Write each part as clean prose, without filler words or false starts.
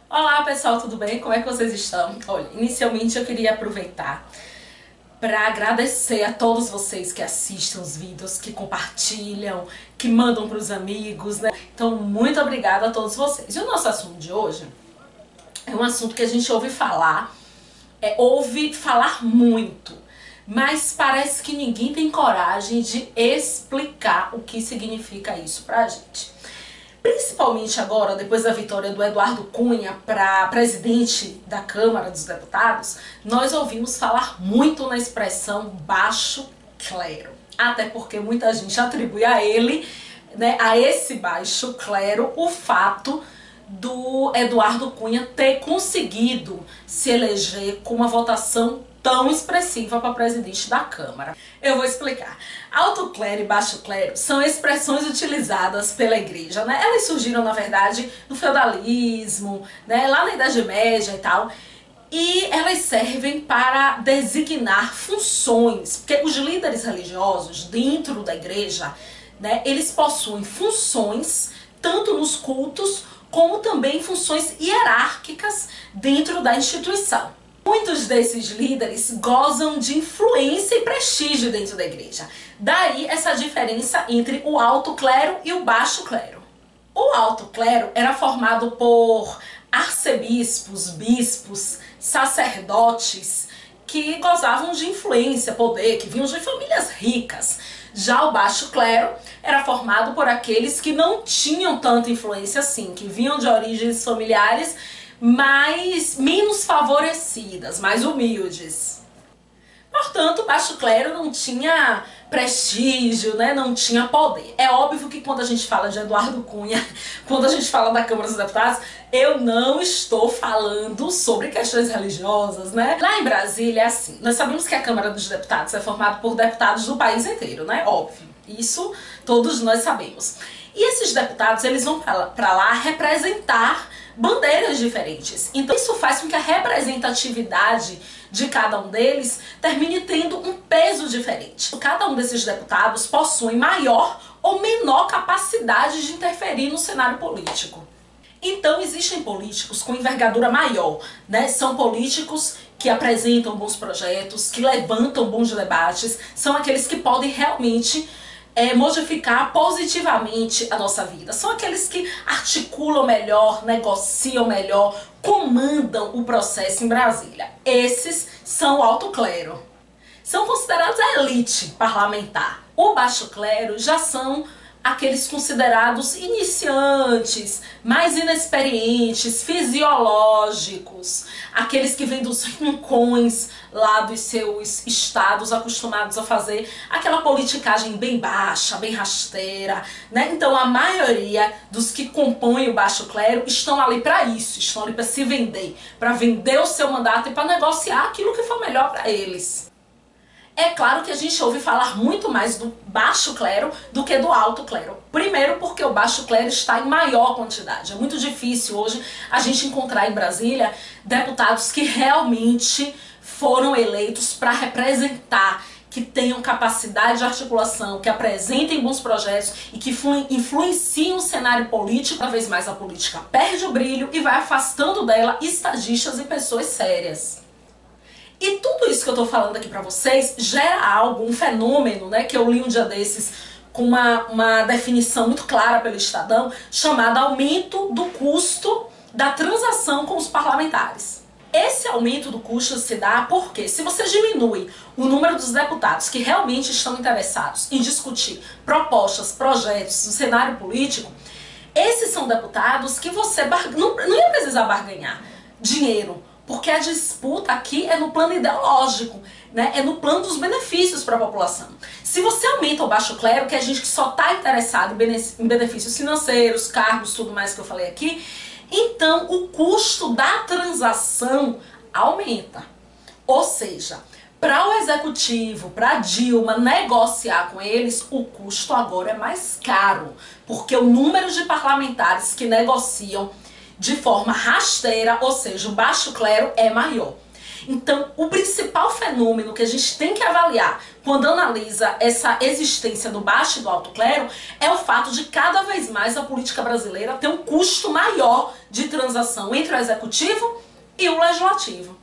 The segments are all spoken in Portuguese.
Olá pessoal, tudo bem? Como é que vocês estão? Olha, inicialmente eu queria aproveitar para agradecer a todos vocês que assistem os vídeos, que compartilham, que mandam para os amigos, né? Então, muito obrigada a todos vocês. E o nosso assunto de hoje é um assunto que a gente ouve falar muito, mas parece que ninguém tem coragem de explicar o que significa isso pra gente. Principalmente agora, depois da vitória do Eduardo Cunha para presidente da Câmara dos Deputados, nós ouvimos falar muito na expressão baixo clero. Até porque muita gente atribui a ele, né, a esse baixo clero, o fato do Eduardo Cunha ter conseguido se eleger com uma votação tão expressiva para presidente da Câmara. Eu vou explicar. Alto clero e baixo clero são expressões utilizadas pela igreja, né? Elas surgiram, na verdade, no feudalismo, né? Lá na Idade Média e tal. E elas servem para designar funções, porque os líderes religiosos dentro da igreja, né, eles possuem funções tanto nos cultos como também funções hierárquicas dentro da instituição. Muitos desses líderes gozam de influência e prestígio dentro da igreja. Daí essa diferença entre o alto clero e o baixo clero. O alto clero era formado por arcebispos, bispos, sacerdotes que gozavam de influência, poder, que vinham de famílias ricas. Já o baixo clero era formado por aqueles que não tinham tanta influência assim, que vinham de origens familiares menos favorecidas, mais humildes. Portanto, o baixo clero não tinha prestígio, né? Não tinha poder. É óbvio que quando a gente fala de Eduardo Cunha, quando a gente fala da Câmara dos Deputados, eu não estou falando sobre questões religiosas, né? Lá em Brasília é assim, nós sabemos que a Câmara dos Deputados é formada por deputados do país inteiro, né? Óbvio, isso todos nós sabemos. E esses deputados, eles vão para lá representar bandeiras diferentes. Então isso faz com que a representatividade de cada um deles termine tendo um peso diferente. Cada um desses deputados possui maior ou menor capacidade de interferir no cenário político. Então existem políticos com envergadura maior, né? São políticos que apresentam bons projetos, que levantam bons debates, são aqueles que podem realmente modificar positivamente a nossa vida. São aqueles que articulam melhor, negociam melhor, comandam o processo em Brasília. Esses são o alto clero. São considerados a elite parlamentar. O baixo clero já são aqueles considerados iniciantes, mais inexperientes, fisiológicos, aqueles que vêm dos rincões lá dos seus estados, acostumados a fazer aquela politicagem bem baixa, bem rasteira, né? Então a maioria dos que compõem o baixo clero estão ali para isso, estão ali para se vender, para vender o seu mandato e para negociar aquilo que for melhor para eles. É claro que a gente ouve falar muito mais do baixo clero do que do alto clero. Primeiro porque o baixo clero está em maior quantidade. É muito difícil hoje a gente encontrar em Brasília deputados que realmente foram eleitos para representar, que tenham capacidade de articulação, que apresentem bons projetos e que influenciem o cenário político. Cada vez mais a política perde o brilho e vai afastando dela estadistas e pessoas sérias. E tudo isso que eu tô falando aqui pra vocês gera algo, um fenômeno, né, que eu li um dia desses com uma definição muito clara pelo Estadão, chamada aumento do custo da transação com os parlamentares. Esse aumento do custo se dá porque se você diminui o número dos deputados que realmente estão interessados em discutir propostas, projetos no cenário político, esses são deputados que você não ia precisar barganhar dinheiro, porque a disputa aqui é no plano ideológico, né? É no plano dos benefícios para a população. Se você aumenta o baixo clero, que é a gente que só está interessado em benefícios financeiros, cargos, tudo mais que eu falei aqui, então o custo da transação aumenta. Ou seja, para o executivo, para Dilma negociar com eles, o custo agora é mais caro, porque o número de parlamentares que negociam de forma rasteira, ou seja, o baixo clero é maior. Então, o principal fenômeno que a gente tem que avaliar quando analisa essa existência do baixo e do alto clero é o fato de cada vez mais a política brasileira ter um custo maior de transação entre o executivo e o legislativo.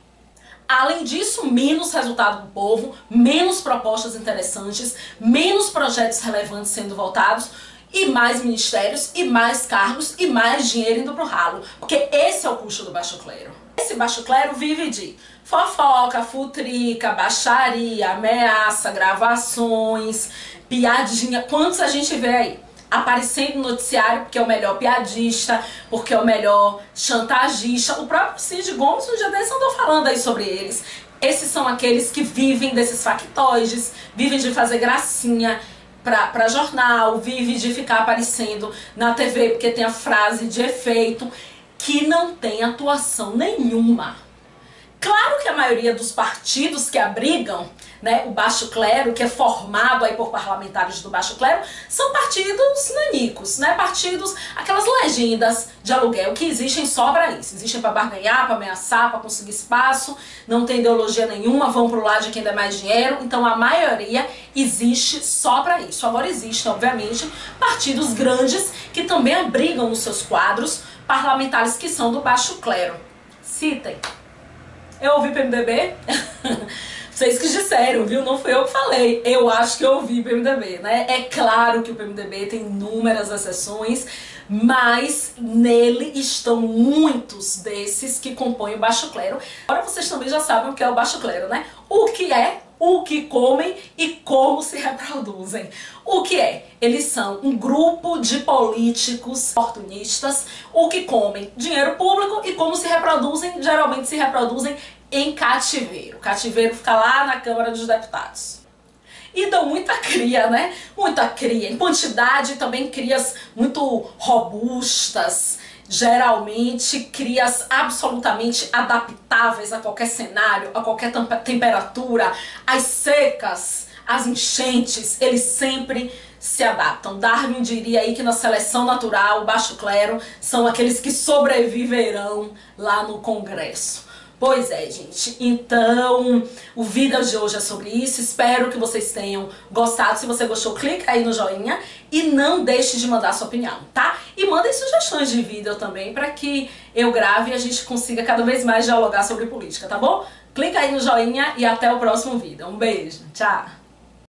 Além disso, menos resultado do povo, menos propostas interessantes, menos projetos relevantes sendo votados, e mais ministérios, e mais cargos, e mais dinheiro indo pro ralo. Porque esse é o custo do baixo clero. Esse baixo clero vive de fofoca, futrica, baixaria, ameaça, gravações, piadinha. Quantos a gente vê aí? Aparecendo no noticiário porque é o melhor piadista, porque é o melhor chantagista. O próprio Cid Gomes, um dia desses, andou falando aí sobre eles. Esses são aqueles que vivem desses factoides, vivem de fazer gracinha pra jornal, vivem de ficar aparecendo na TV porque tem a frase de efeito, que não tem atuação nenhuma. Claro que a maioria dos partidos que abrigam, né, o baixo clero, que é formado aí por parlamentares do baixo clero, são partidos nanicos, né, partidos, aquelas legendas de aluguel que existem só para isso. Existem para barganhar, para ameaçar, para conseguir espaço, não tem ideologia nenhuma, vão pro lado de quem dá mais dinheiro. Então a maioria existe só para isso. Agora existem, obviamente, partidos grandes que também abrigam nos seus quadros parlamentares que são do baixo clero. Citem. Eu ouvi PMDB? Vocês que disseram, viu? Não fui eu que falei. Eu acho que eu ouvi PMDB, né? É claro que o PMDB tem inúmeras exceções, mas nele estão muitos desses que compõem o baixo clero. Agora vocês também já sabem o que é o baixo clero, né? O que é, o que comem e como se reproduzem. O que é? Eles são um grupo de políticos oportunistas, o que comem dinheiro público e como se reproduzem, geralmente se reproduzem em cativeiro. O cativeiro fica lá na Câmara dos Deputados. E dão muita cria, né? Muita cria. Em quantidade, também crias muito robustas, geralmente crias absolutamente adaptáveis a qualquer cenário, a qualquer temperatura. As secas, as enchentes, eles sempre se adaptam. Darwin diria aí que na seleção natural, o baixo clero são aqueles que sobreviverão lá no Congresso. Pois é, gente. Então, o vídeo de hoje é sobre isso. Espero que vocês tenham gostado. Se você gostou, clica aí no joinha e não deixe de mandar sua opinião, tá? E mandem sugestões de vídeo também para que eu grave e a gente consiga cada vez mais dialogar sobre política, tá bom? Clica aí no joinha e até o próximo vídeo. Um beijo. Tchau!